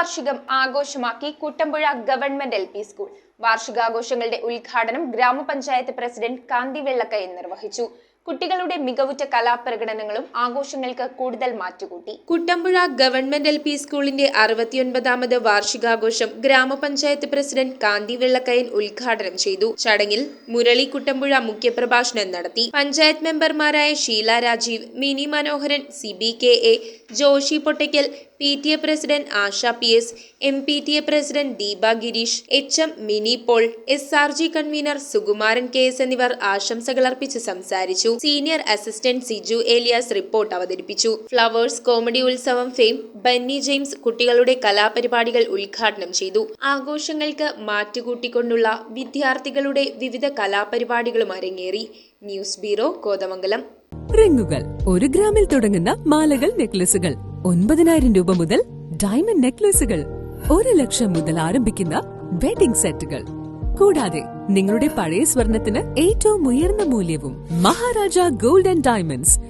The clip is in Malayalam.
വാർഷികം ആഘോഷമാക്കി കുട്ടമ്പുഴ ഗവൺമെന്റ് LP സ്കൂൾ. വാർഷികാഘോഷങ്ങളുടെ ഉദ്ഘാടനം ഗ്രാമപഞ്ചായത്ത് പ്രസിഡന്റ് കാന്തി വെള്ളക്കയൻ നിർവഹിച്ചു. കുട്ടികളുടെ മികവുറ്റ കലാപ്രകടനങ്ങളും ആഘോഷങ്ങൾക്ക് കൂടുതൽ മാറ്റുകൂട്ടി. കുട്ടമ്പുഴ ഗവൺമെന്റ് LP സ്കൂളിന്റെ 69ാമത് വാർഷികാഘോഷം ഗ്രാമപഞ്ചായത്ത് പ്രസിഡന്റ് കാന്തി വെള്ളക്കയൻ ഉദ്ഘാടനം ചെയ്തു. ചടങ്ങിൽ മുരളി കുട്ടമ്പുഴ മുഖ്യപ്രഭാഷണം നടത്തി. പഞ്ചായത്ത് മെമ്പർമാരായ Sheela Rajeev, Mini Manoharan, CBKA, Joshy Pottackal, PTA president Asha PS, MPTA president Deepa Gireesh, HM Mini Paul, SRG convener Sukumaran KS എന്നിവർ ആശംസകൾ അർപ്പിച്ച് സംസാരിച്ചു. Senior assistant Siju Eliyas report അവതരിപ്പിച്ചു. Flowers comedy Utsavam fame Bunny James കുട്ടികളുടെ കലാപരിപാടികൾ ഉദ്ഘാടനം ചെയ്തു. ആഘോഷങ്ങൾക്ക് മാറ്റുകൂട്ടിക്കൊണ്ടുള്ള വിദ്യാർത്ഥികളുടെ വിവിധ കലാപരിപാടികളും അരങ്ങേറി. News bureau, Kothamangalam. റിങ്ങുകൾ 1 ഗ്രാമിൽ തുടങ്ങുന്ന മാലകൾ, നെക്ലസുകൾ 9,000 രൂപ മുതൽ ഡയമണ്ട് നെക്ലസുകൾ 1 ലക്ഷം മുതൽ ആരംഭിക്കുന്ന വെഡിംഗ് സെറ്റുകൾ. കൂടാതെ നിങ്ങളുടെ പഴയ സ്വർണത്തിന് ഏറ്റവും ഉയർന്ന മൂല്യവും. Maharaja gold and diamonds,